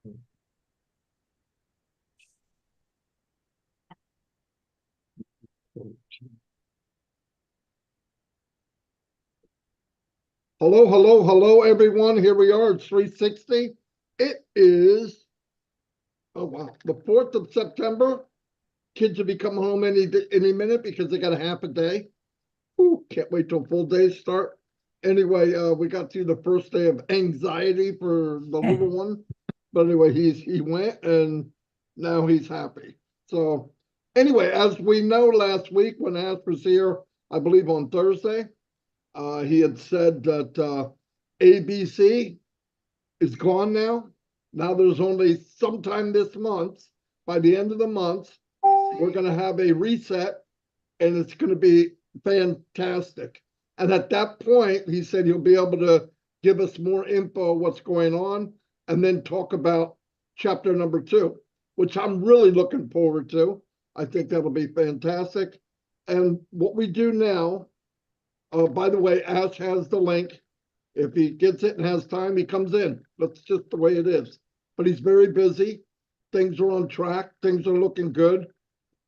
Hello, hello, hello, everyone. Here we are. It's 360. It is, oh wow, the 4th of September. Kids will be coming home any minute because they got a half a day. Ooh, can't wait till full days start. Anyway, we got through the first day of anxiety for the little one. But anyway, he went and now he's happy. So anyway, as we know, last week when Ash was here, I believe on Thursday, he had said that ABC is gone now. Now there's only sometime this month, by the end of the month, we're going to have a reset and it's going to be fantastic. And at that point, he said he'll be able to give us more info what's going on and then talk about chapter number 2, which I'm really looking forward to. I think that'll be fantastic. And what we do now, by the way, Ash has the link. If he gets it and has time, he comes in. That's just the way it is. But he's very busy. Things are on track. Things are looking good.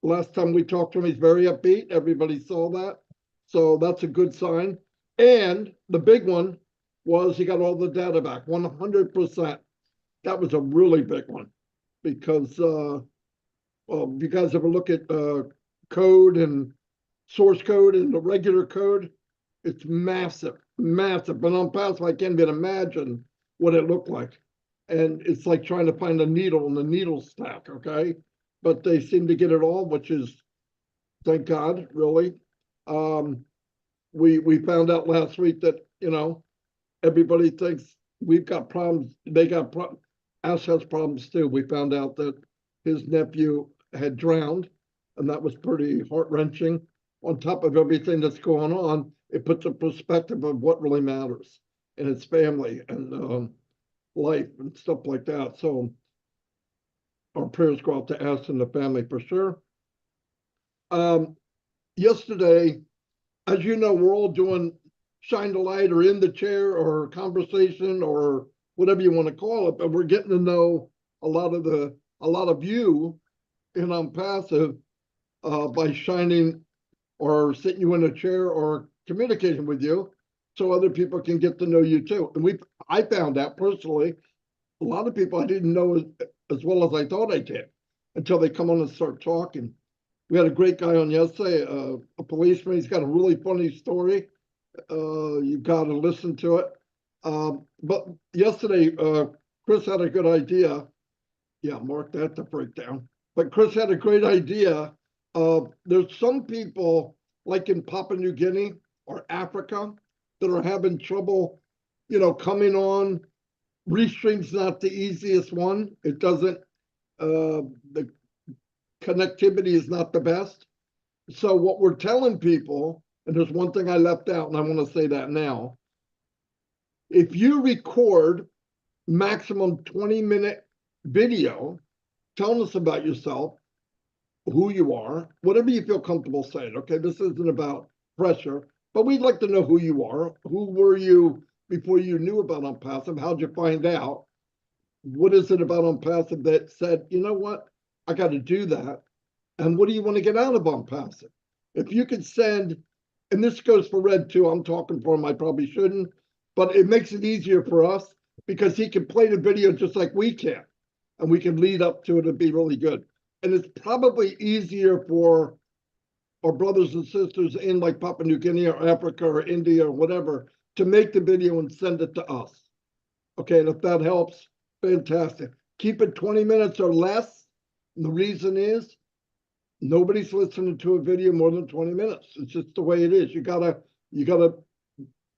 Last time we talked to him, he's very upbeat. Everybody saw that. So that's a good sign. And the big one was he got all the data back, 100%. That was a really big one because if you guys ever look at code and source code and the regular code, it's massive, massive. But Onpassive, I can't even imagine what it looked like. And it's like trying to find a needle in the needle stack, okay? But they seem to get it all, which is, thank God, really. We found out last week that, everybody thinks we've got problems. They got problems. Ash has problems too. We found out that his nephew had drowned, and that was pretty heart-wrenching. On top of everything that's going on, it puts a perspective of what really matters in his family and life and stuff like that. So our prayers go out to Ash and the family for sure. Yesterday, as you know, we're all doing shine the light or in the chair or conversation or whatever you want to call it, but we're getting to know a lot of you in Onpassive by shining or sitting you in a chair or communicating with you so other people can get to know you too. And I found out personally, a lot of people I didn't know as well as I thought I did until they come on and start talking. We had a great guy on yesterday, a policeman. He's got a really funny story. You've got to listen to it. But yesterday, Chris had a good idea. Yeah, mark that to breakdown. But Chris had a great idea. There's some people, like in Papua New Guinea or Africa, that are having trouble, coming on. Restream's not the easiest one. It doesn't, the connectivity is not the best. So what we're telling people, and there's one thing I left out, and I want to say that now. If you record maximum 20-minute video telling us about yourself, who you are, whatever you feel comfortable saying, okay? This isn't about pressure, but we'd like to know who you are. Who were you before you knew about Onpassive? How'd you find out? What is it about Onpassive that said, you know what, I got to do that? And what do you want to get out of Onpassive? If you could send, and this goes for Red too, I'm talking for him, I probably shouldn't, but it makes it easier for us because he can play the video just like we can, and we can lead up to it and be really good. And it's probably easier for our brothers and sisters in like Papua New Guinea or Africa or India or whatever to make the video and send it to us. Okay, and if that helps, fantastic. Keep it 20 minutes or less. And the reason is nobody's listening to a video more than 20 minutes. It's just the way it is. You gotta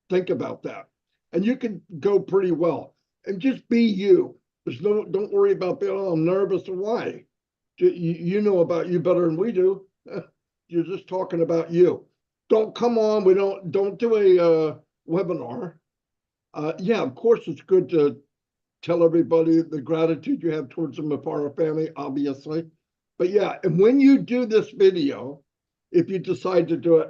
think about that. And you can go pretty well. And just be you. Don't worry about being, oh, I'm nervous or why. You know about you better than we do. You're just talking about you. Don't come on. Don't do a webinar. Yeah, of course it's good to tell everybody the gratitude you have towards them of our family, obviously. But yeah, and when you do this video, if you decide to do it,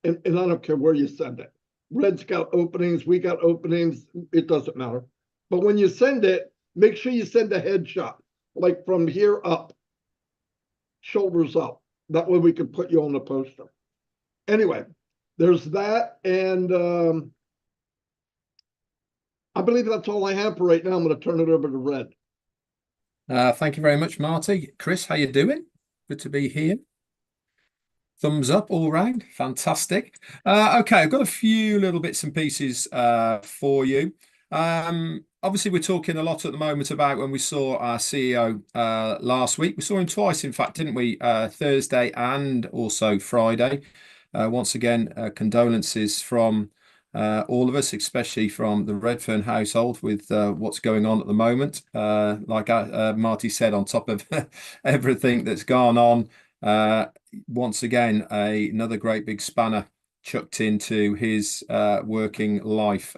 and I don't care where you send it, Red's got openings, we got openings, it doesn't matter. But when you send it, make sure you send a headshot, like from here up, shoulders up. That way we can put you on the poster. Anyway, there's that. And I believe that's all I have for right now. I'm going to turn it over to Red. Thank you very much, Marty. Chris, how you doing? Good to be here. Thumbs up all round. Fantastic. Okay, I've got a few little bits and pieces for you. Obviously, we're talking a lot at the moment about when we saw our CEO last week. We saw him twice, in fact, didn't we? Thursday and also Friday. Once again, condolences from all of us, especially from the Redfern household with what's going on at the moment. Like Marty said, on top of everything that's gone on, once again, another great big spanner chucked into his working life.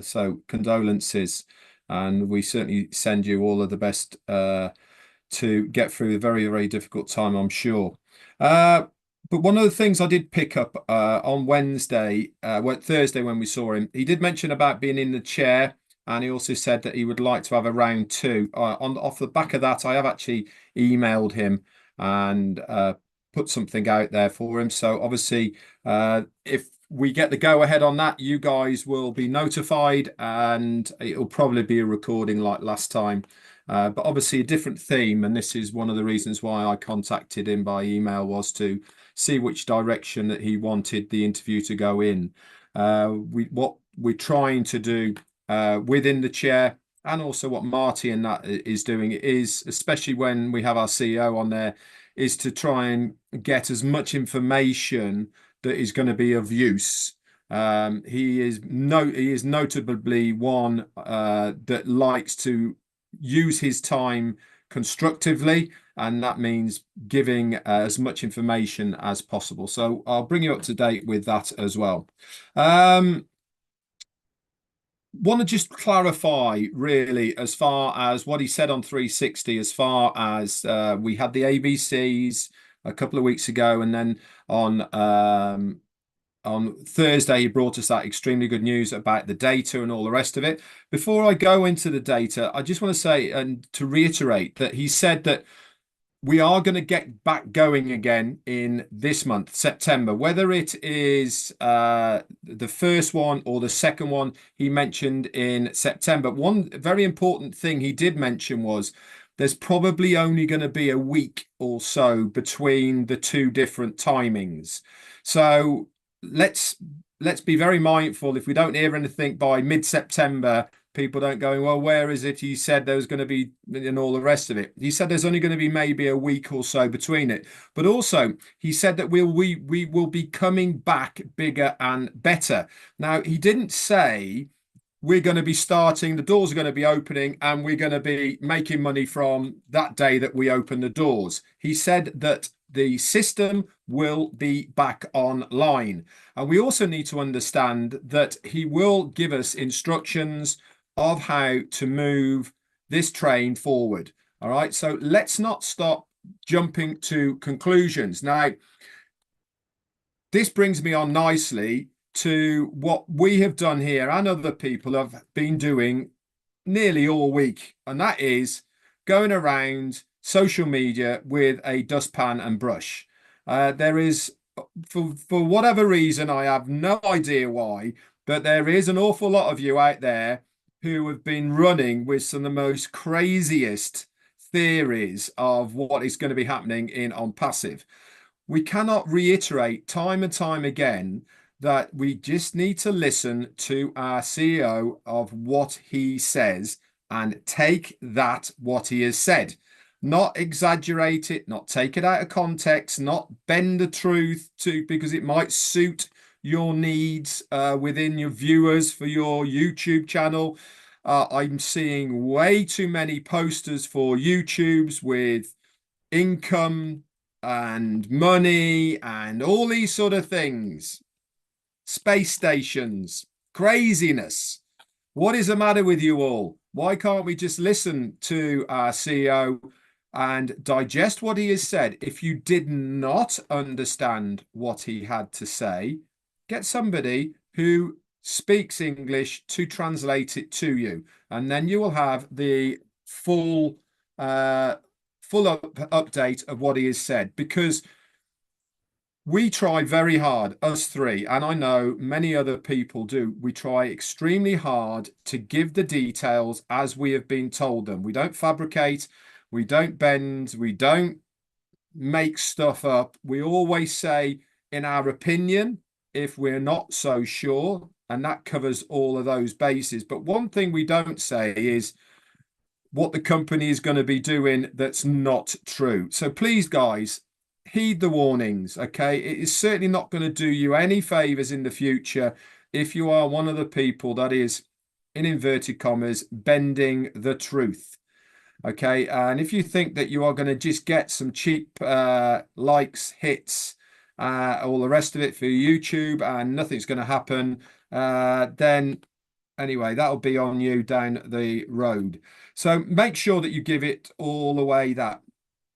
So condolences, and we certainly send you all of the best to get through a very, very difficult time, I'm sure. But one of the things I did pick up on Thursday when we saw him, he did mention about being in the chair, and he also said that he would like to have a round two. Off the back of that, I have actually emailed him and put something out there for him. So obviously, if we get the go ahead on that, you guys will be notified, and it'll probably be a recording like last time. But obviously a different theme, and this is one of the reasons why I contacted him by email, was to see which direction that he wanted the interview to go in. What we're trying to do within the chair, and also what Marty and that is doing, is, especially when we have our CEO on there, is to try and get as much information that is going to be of use. He is notably one that likes to use his time constructively, and that means giving as much information as possible. So I'll bring you up to date with that as well. Want to just clarify, really, as far as what he said on 360, as far as we had the ABCs a couple of weeks ago, and then on Thursday, he brought us that extremely good news about the data and all the rest of it. Before I go into the data, I just want to say and to reiterate that he said that we are going to get back going again in this month, September, whether it is the first one or the second one he mentioned in September. One very important thing he did mention was there's probably only going to be a week or so between the two different timings. So let's be very mindful if we don't hear anything by mid-September, people don't go, well, where is it? He said there was going to be, and all the rest of it. He said there's only going to be maybe a week or so between it. But also, he said that we will be coming back bigger and better. Now, he didn't say we're going to be starting, the doors are going to be opening, and we're going to be making money from that day that we open the doors. He said that the system will be back online. And we also need to understand that he will give us instructions of how to move this train forward. All right, so let's not stop jumping to conclusions. Now, this brings me on nicely to what we have done here and other people have been doing nearly all week, and that is going around social media with a dustpan and brush. There is, for whatever reason, I have no idea why, but there is an awful lot of you out there who have been running with some of the most craziest theories of what is going to be happening in Onpassive. We cannot reiterate time and time again that we just need to listen to our CEO of what he says and take that what he has said, not exaggerate it, not take it out of context, not bend the truth to because it might suit your needs within your viewers for your YouTube channel. I'm seeing way too many posters for YouTubes with income and money and all these sort of things. Space stations, craziness. What is the matter with you all? Why can't we just listen to our CEO and digest what he has said? If you did not understand what he had to say, get somebody who speaks English to translate it to you, and then you will have the full update of what he has said, because we try very hard, us three, and I know many other people do. We try extremely hard to give the details as we have been told them. We don't fabricate, we don't bend, we don't make stuff up. We always say, in our opinion, if we're not so sure, and that covers all of those bases. But one thing we don't say is what the company is going to be doing that's not true. So please, guys, heed the warnings, okay? It is certainly not going to do you any favors in the future if you are one of the people that is, in inverted commas, bending the truth. Okay, and if you think that you are going to just get some cheap likes, hits, all the rest of it for YouTube, and nothing's going to happen, then anyway, that'll be on you down the road. So make sure that you give it all the way that.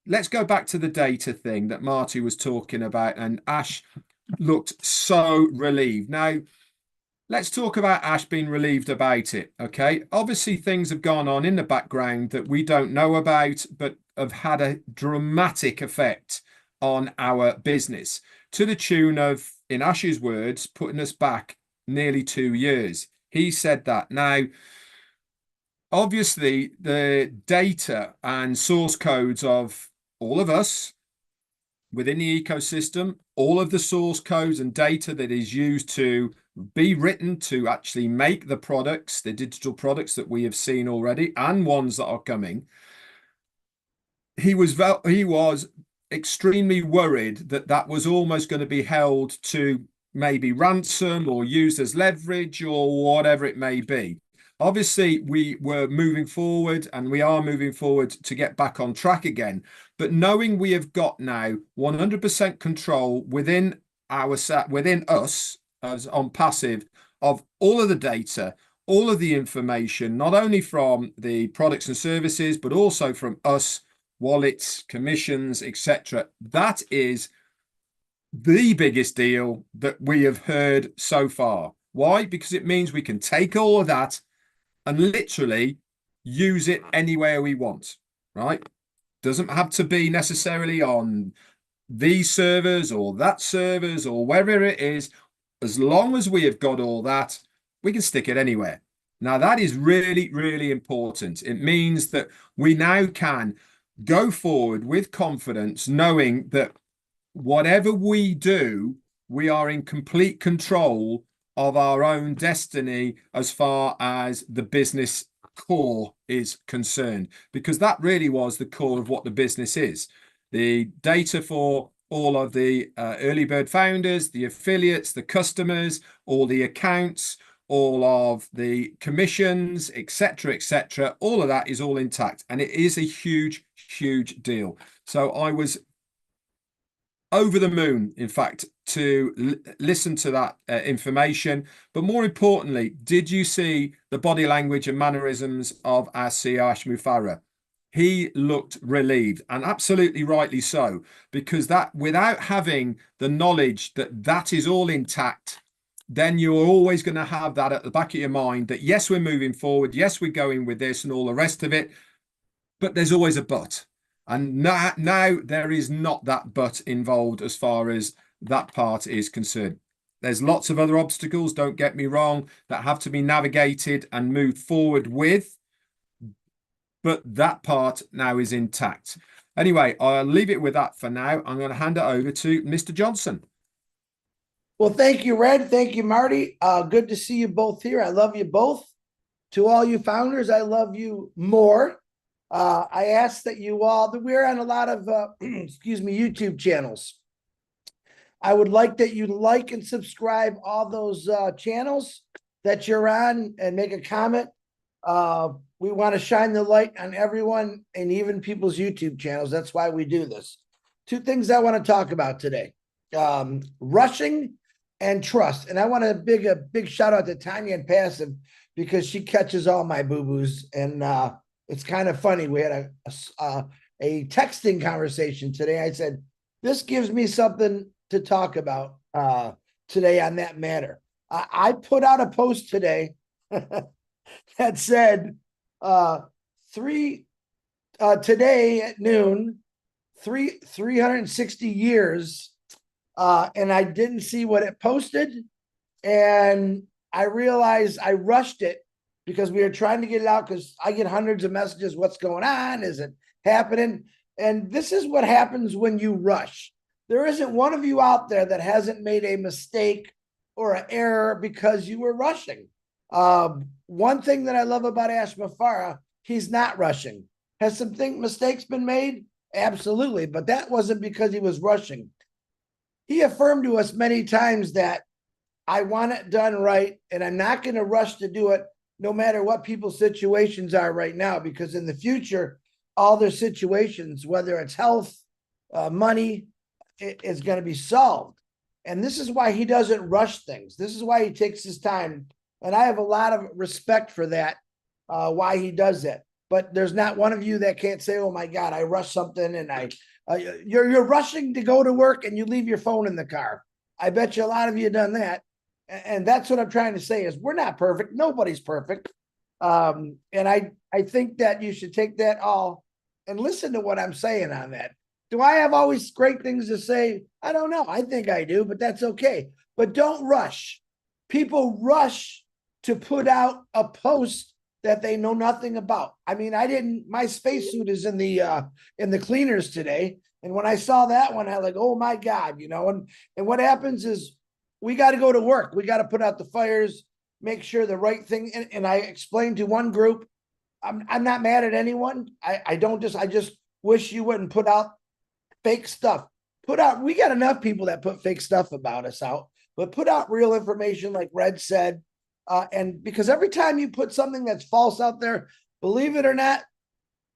Let's go back to the data thing that Marty was talking about, and Ash looked so relieved. Now, let's talk about Ash being relieved about it. Okay. Obviously, things have gone on in the background that we don't know about, but have had a dramatic effect on our business to the tune of, in Ash's words, putting us back nearly 2 years. He said that. Now, obviously, the data and source codes of all of us within the ecosystem, all of the source codes and data that is used to be written to actually make the products, the digital products that we have seen already and ones that are coming. He was extremely worried that that was almost going to be held to maybe ransom or used as leverage or whatever it may be. Obviously, we were moving forward and we are moving forward to get back on track again. But knowing we have got now 100% control within us as Onpassive of all of the data, all of the information, not only from the products and services, but also from us, wallets, commissions, etc. That is the biggest deal that we have heard so far. Why? Because it means we can take all of that and literally use it anywhere we want, right? Doesn't have to be necessarily on these servers or that servers or wherever it is. As long as we have got all that, we can stick it anywhere. Now, that is really, really important. It means that we now can go forward with confidence, knowing that whatever we do, we are in complete control of our own destiny as far as the business core is concerned, because that really was the core of what the business is. The data for all of the early bird founders, the affiliates, the customers, all the accounts, all of the commissions, etc., all of that is all intact, and it is a huge, huge deal. So I was over the moon, in fact, to listen to that information. But more importantly, did you see the body language and mannerisms of our CEO, Ash Mufareh? He looked relieved, and absolutely rightly so, because that, without having the knowledge that that is all intact, then you're always going to have that at the back of your mind that, yes, we're moving forward. Yes, we're going with this and all the rest of it. But there's always a but. And now there is not that but involved as far as that part is concerned. There's lots of other obstacles, don't get me wrong, that have to be navigated and moved forward with. But that part now is intact. Anyway, I'll leave it with that for now. I'm going to hand it over to Mr. Johnson. Well, thank you, Red. Thank you, Marty. Good to see you both here. I love you both. To all you founders, I love you more. I ask that you all, that we're on a lot of, excuse me, YouTube channels. I would like that you like and subscribe all those channels that you're on and make a comment. We want to shine the light on everyone and even people's YouTube channels. That's why we do this. Two things I want to talk about today. Rushing and trust. And I want to a big shout out to Tanya and Passive, because she catches all my boo-boos. And it's kind of funny. We had a texting conversation today. I said, this gives me something to talk about today on that matter. I put out a post today that said, today at noon, 360 years, and I didn't see what it posted, and I realized I rushed it because we were trying to get it out because I get hundreds of messages. What's going on? Is it happening? And this is what happens when you rush. There isn't one of you out there that hasn't made a mistake or an error because you were rushing. One thing that I love about Ash Mafara, he's not rushing. Has some mistakes been made? Absolutely, but that wasn't because he was rushing. He affirmed to us many times that I want it done right, and I'm not going to rush to do it no matter what people's situations are right now, because in the future, all their situations, whether it's health, money, is going to be solved. And this is why he doesn't rush things. This is why he takes his time. And I have a lot of respect for that, why he does that. But there's not one of you that can't say, oh my God, I rushed something, and you're rushing to go to work and you leave your phone in the car. I bet you a lot of you have done that. And that's what I'm trying to say is we're not perfect. Nobody's perfect. And I think that you should take that all and listen to what I'm saying on that. Do I have always great things to say? I don't know. I think I do, but that's okay. But don't rush. People rush to put out a post that they know nothing about. I mean, my spacesuit is in the cleaners today. And when I saw that one, I was like, oh my God, and what happens is we got to go to work. We got to put out the fires, make sure the right thing. And I explained to one group, I'm not mad at anyone. I just wish you wouldn't put out fake stuff. We got enough people that put fake stuff about us out, but put out real information like Red said. And because every time you put something that's false out there, believe it or not,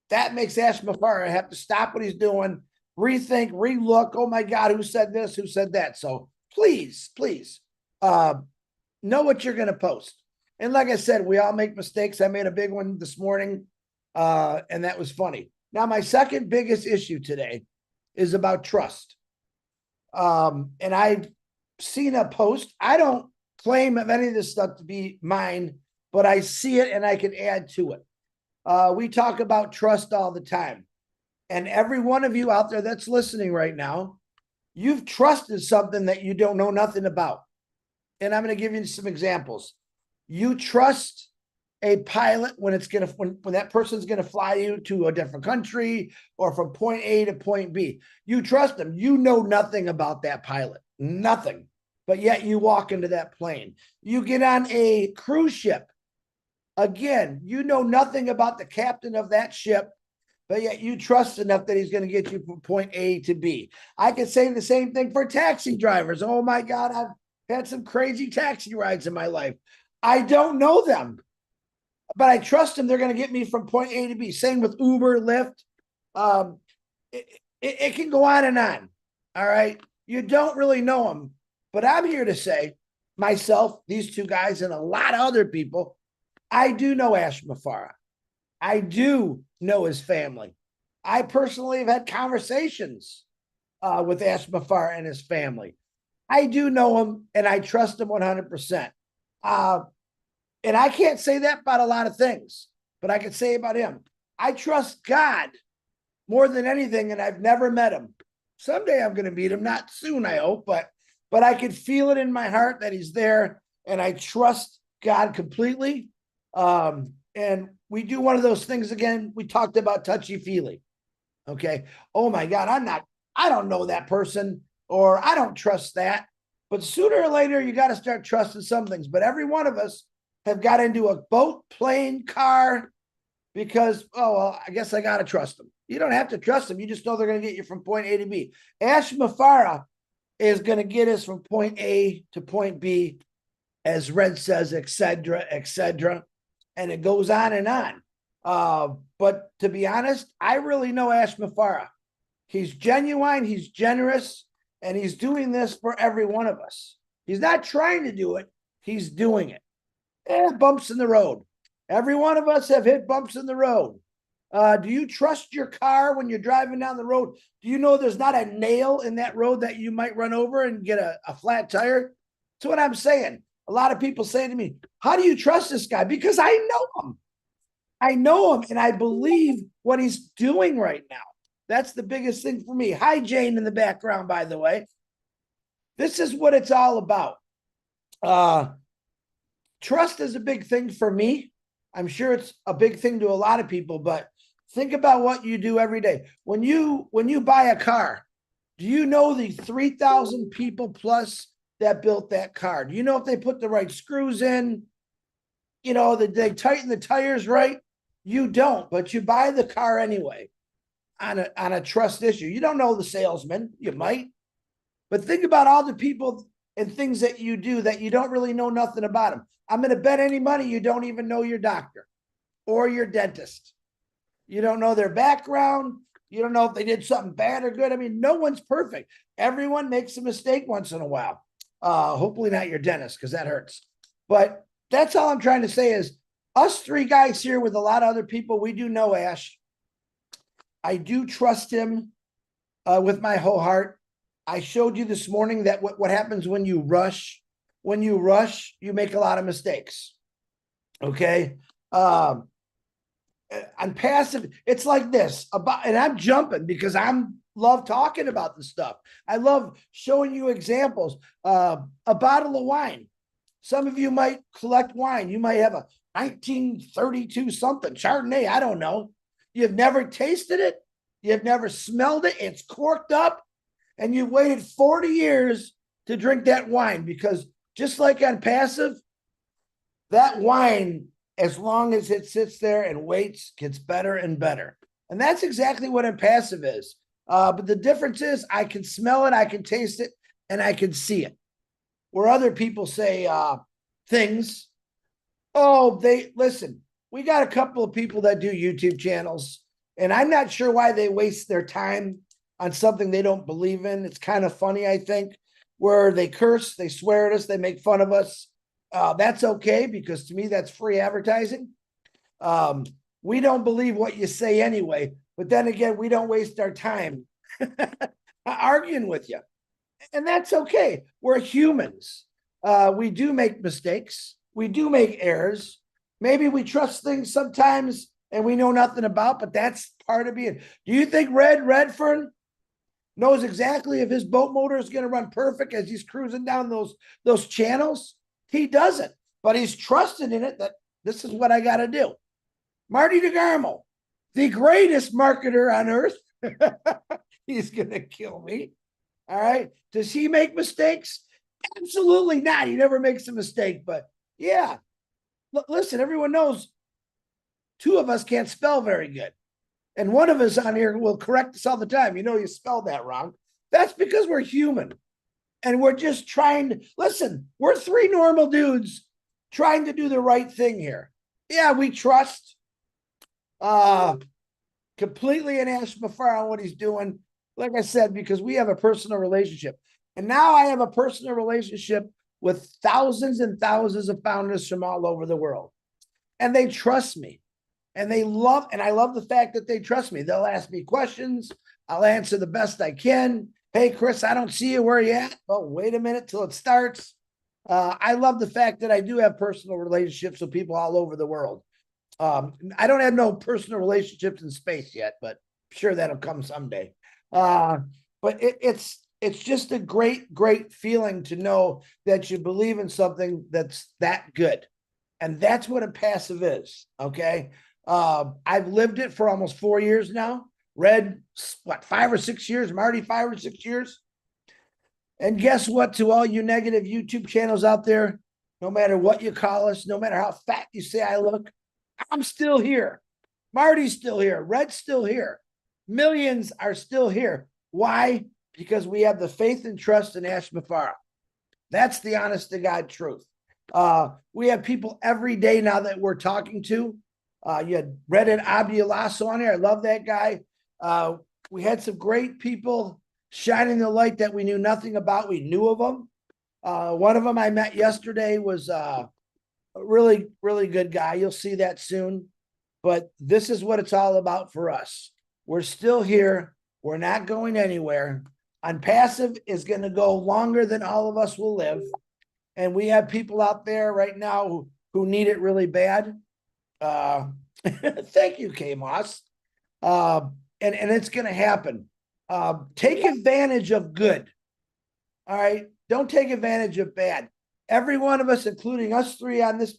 that makes Ash Mafara have to stop what he's doing, rethink, relook. Oh my God, who said this? Who said that? So please, know what you're going to post. And like I said, we all make mistakes. I made a big one this morning, and that was funny. Now, my second biggest issue today is about trust. And I've seen a post. I don't claim of any of this stuff to be mine, but I see it and I can add to it. We talk about trust all the time. And every one of you out there that's listening right now, you've trusted something that you don't know nothing about. And I'm going to give you some examples. You trust a pilot when that person's going to fly you to a different country or from point A to point B. You trust them. You know nothing about that pilot, nothing. But yet you walk into that plane. You get on a cruise ship. Again, you know nothing about the captain of that ship, but yet you trust enough that he's going to get you from point A to B. I could say the same thing for taxi drivers. Oh my God, I've had some crazy taxi rides in my life. I don't know them, but I trust them. They're going to get me from point A to B. Same with Uber, Lyft. It can go on and on. All right. You don't really know them, but I'm here to say myself, these two guys, and a lot of other people, I do know Ash Mafara. I do know his family. I personally have had conversations with Ash Mafara and his family. I do know him and I trust him 100%. And I can't say that about a lot of things, but I can say about him. I trust God more than anything, and I've never met him. Someday I'm going to meet him, not soon, I hope, but I can feel it in my heart that he's there, and I trust God completely. And we do one of those things again. We talked about touchy-feely. Okay. Oh my God, I don't know that person, or I don't trust that. But sooner or later, you got to start trusting some things. But every one of us have got into a boat, plane, car, because, oh, well, I guess I got to trust them. You don't have to trust them. You just know they're going to get you from point A to B. Ash Mafara is going to get us from point A to point B, as Red says, et cetera, and it goes on and on. But to be honest, I really know Ash Mafara. He's genuine, he's generous, and he's doing this for every one of us. He's not trying to do it, he's doing it. And bumps in the road. Every one of us have hit bumps in the road. Do you trust your car when you're driving down the road? Do you know there's not a nail in that road that you might run over and get a flat tire? That's what I'm saying. A lot of people say to me, how do you trust this guy? Because I know him. I know him and I believe what he's doing right now. That's the biggest thing for me. Hi, Jane in the background, by the way. This is what it's all about. Trust is a big thing for me. I'm sure it's a big thing to a lot of people, but think about what you do every day. When you buy a car, do you know the 3,000 people plus that built that car? Do you know if they put the right screws in? You know, that they tighten the tires right? You don't, but you buy the car anyway on a trust issue. You don't know the salesman, you might, but think about all the people and things that you do that you don't really know nothing about them. I'm going to bet any money you don't even know your doctor or your dentist. You don't know their background. You don't know if they did something bad or good. I mean, no one's perfect. Everyone makes a mistake once in a while. Hopefully not your dentist, because that hurts. But that's all I'm trying to say is us three guys here with a lot of other people, we do know Ash. I do trust him with my whole heart. I showed you this morning that what happens when you rush. When you rush, you make a lot of mistakes. Okay. Onpassive, it's like this about, and I'm jumping because I'm love talking about this stuff. I love showing you examples. A bottle of wine. Some of you might collect wine. You might have a 1932 something Chardonnay. I don't know. You've never tasted it. You've never smelled it. It's corked up, and you've waited 40 years to drink that wine because just like Onpassive, that wine, as long as it sits there and waits, gets better and better. And that's exactly what Onpassive is. But the difference is I can smell it, I can taste it, and I can see it. Where other people say things, oh, listen, we got a couple of people that do YouTube channels, and I'm not sure why they waste their time on something they don't believe in. It's kind of funny, I think, where they curse, they swear at us, they make fun of us. That's okay, because to me, that's free advertising. We don't believe what you say anyway, but then again, we don't waste our time arguing with you. And that's okay. We're humans. We do make mistakes. We do make errors. Maybe we trust things sometimes and we know nothing about, but that's part of being. Do you think Redfern knows exactly if his boat motor is going to run perfect as he's cruising down those channels? He doesn't, but he's trusted in it that this is what I got to do. Marty DeGarmo, the greatest marketer on earth. He's going to kill me. All right. Does he make mistakes? Absolutely not. He never makes a mistake, but yeah. Listen, everyone knows two of us can't spell very good. And one of us on here will correct us all the time. You know, you spelled that wrong. That's because we're human. And we're just trying to, listen, we're three normal dudes trying to do the right thing here. Yeah, we trust completely in Ash Mafar on what he's doing. Like I said, because we have a personal relationship. And now I have a personal relationship with thousands and thousands of founders from all over the world. And they trust me. And I love the fact that they trust me. They'll ask me questions. I'll answer the best I can. Hey, Chris, I don't see you. Where are you at? Oh, wait a minute till it starts. I love the fact that I do have personal relationships with people all over the world. I don't have no personal relationships in space yet, but I'm sure that'll come someday. But it's just a great feeling to know that you believe in something that's that good. And that's what Onpassive is. Okay. I've lived it for almost 4 years now. Red, 5 or 6 years, Marty, 5 or 6 years. And guess what, to all you negative YouTube channels out there, no matter what you call us, no matter how fat you say I look, I'm still here. Marty's still here. Red's still here. Millions are still here. Why? Because we have the faith and trust in Ash Mafara. That's the honest to God truth. We have people every day now that we're talking to. You had Reddit Abialasso on here. I love that guy. We had some great people shining the light that we knew nothing about. We knew of them. One of them I met yesterday was a really, really good guy. You'll see that soon. But this is what it's all about for us. We're still here. We're not going anywhere. Onpassive is going to go longer than all of us will live. And we have people out there right now who need it really bad. Thank you, K Moss. And it's going to happen. Take advantage of good. All right. Don't take advantage of bad. Every one of us, including us three on this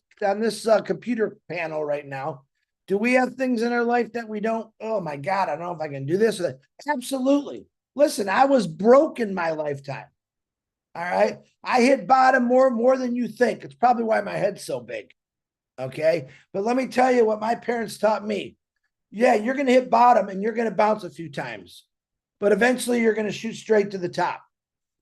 computer panel right now, do we have things in our life that we don't? Oh my God, I don't know if I can do this or that. Absolutely. Listen, I was broke in my lifetime. All right. I hit bottom more than you think. It's probably why my head's so big. Okay. But let me tell you what my parents taught me. Yeah, you're going to hit bottom and you're going to bounce a few times, but eventually you're going to shoot straight to the top.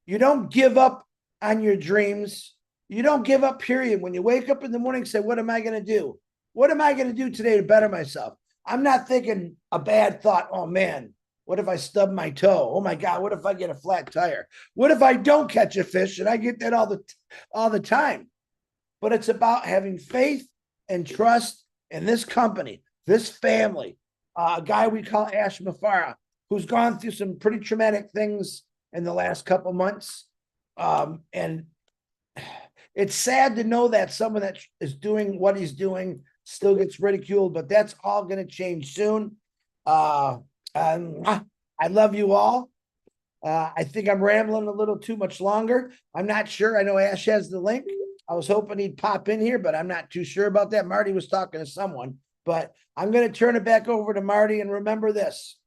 You don't give up on your dreams. You don't give up, period. When you wake up in the morning, say, what am I going to do? What am I going to do today to better myself? I'm not thinking a bad thought. Oh man, what if I stub my toe? Oh my God, what if I get a flat tire? What if I don't catch a fish? And I get that all the time. But it's about having faith and trust in this company, this family, a guy we call Ash Mafara, who's gone through some pretty traumatic things in the last couple months. And it's sad to know that someone that is doing what he's doing still gets ridiculed, but that's all going to change soon. I love you all. I think I'm rambling a little too much longer. I'm not sure. I know Ash has the link. I was hoping he'd pop in here, but I'm not too sure about that. Marty was talking to someone, but I'm going to turn it back over to Marty. And remember this,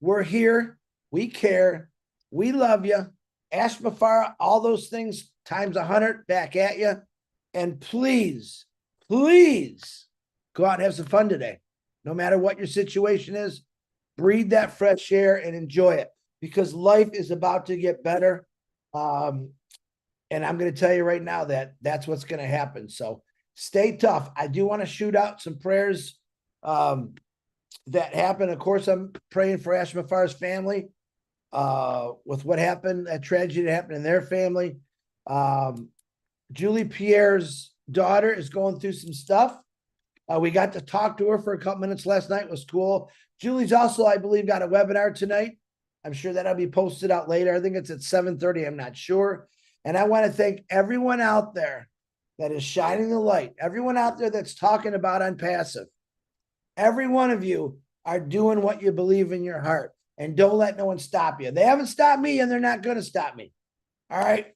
we're here. We care. We love you. Ash Mafara, all those things times 100 back at you. And please, please go out and have some fun today. No matter what your situation is, breathe that fresh air and enjoy it, because life is about to get better. And I'm going to tell you right now that that's what's going to happen. So stay tough. I do want to shoot out some prayers that happen. Of course, I'm praying for Ash Mafara's family with what happened, that tragedy that happened in their family. Julie Pierre's daughter is going through some stuff. We got to talk to her for a couple minutes last night. It was cool. Julie's also, I believe, got a webinar tonight. I'm sure that'll be posted out later. I think it's at 7:30. I'm not sure. And I want to thank everyone out there that is shining the light, everyone out there that's talking about Onpassive. Every one of you are doing what you believe in your heart, and don't let no one stop you. They haven't stopped me, and they're not going to stop me. All right.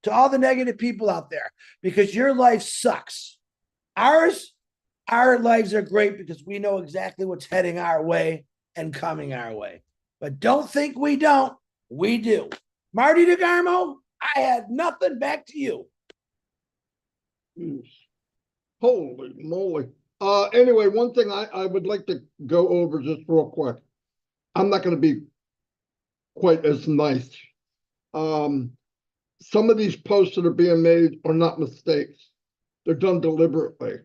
To all the negative people out there, because your life sucks. Our lives are great because we know exactly what's heading our way and coming our way. But don't think we don't. We do. Marty DeGarmo, I had nothing. Back to you. Holy moly. Anyway, one thing I would like to go over just real quick. I'm not going to be quite as nice. Some of these posts that are being made are not mistakes. They're done deliberately.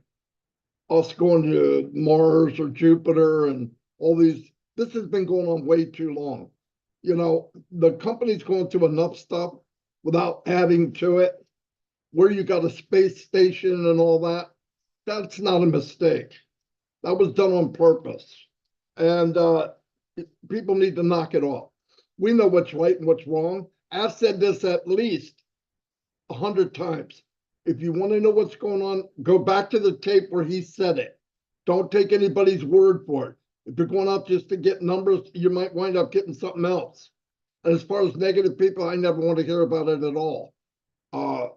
Us going to Mars or Jupiter and all these, this has been going on way too long. You know, the company's going through enough stuff without adding to it, where you got a space station and all that. That's not a mistake. That was done on purpose. And people need to knock it off. We know what's right and what's wrong. I've said this at least 100 times. If you want to know what's going on, go back to the tape where he said it. Don't take anybody's word for it. If you're going out just to get numbers, you might wind up getting something else. And as far as negative people, I never want to hear about it at all. I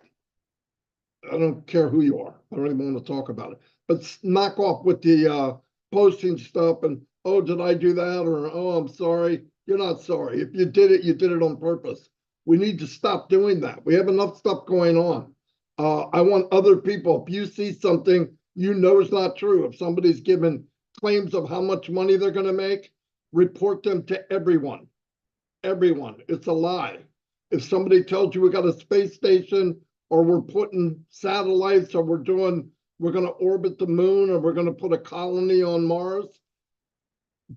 don't care who you are. I don't even want to talk about it. But knock off with the posting stuff and, oh, did I do that? Or, oh, I'm sorry. You're not sorry. If you did it on purpose. We need to stop doing that. We have enough stuff going on. I want other people, if you see something you know is not true, if somebody's given claims of how much money they're going to make, report them to everyone. Everyone. It's a lie. If somebody tells you we got a space station or we're putting satellites or we're going to orbit the moon or we're going to put a colony on Mars,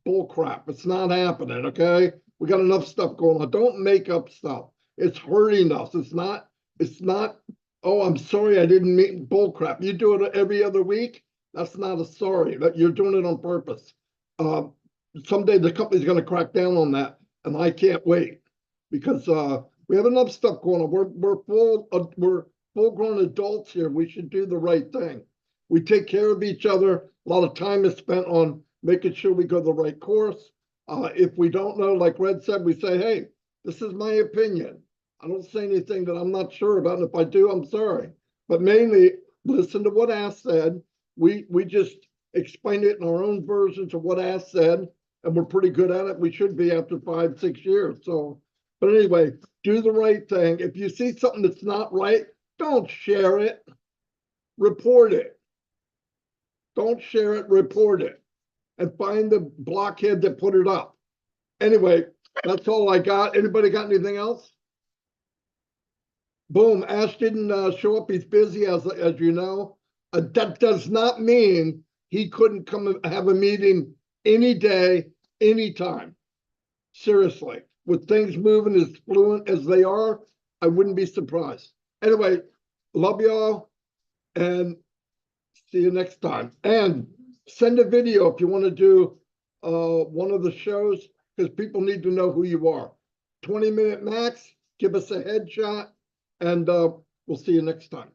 bull crap. It's not happening, okay? We got enough stuff going on. Don't make up stuff. It's hurting us. It's not, oh, I'm sorry I didn't mean, bull crap. You do it every other week. That's not a sorry. That you're doing it on purpose. Someday the company's going to crack down on that, and I can't wait because we have enough stuff going on. We're full-grown adults here. We should do the right thing. We take care of each other A lot of time is spent on making sure we go the right course. If we don't know, like Red said, we say, hey, this is my opinion. I don't say anything that I'm not sure about. And if I do, I'm sorry. But mainly listen to what Ash said. We just explained it in our own versions of what Ash said, and we're pretty good at it. We should be after 5, 6 years. So, but anyway, do the right thing. If you see something that's not right, don't share it. Report it. Don't share it, report it. And find the blockhead that put it up. Anyway, that's all I got. Anybody got anything else? Boom, Ash didn't show up. He's busy, as you know. That does not mean he couldn't come and have a meeting any day, anytime. Seriously, with things moving as fluent as they are, I wouldn't be surprised. Anyway, love y'all and see you next time. And send a video if you want to do one of the shows, because people need to know who you are. 20-minute max, give us a headshot, and we'll see you next time.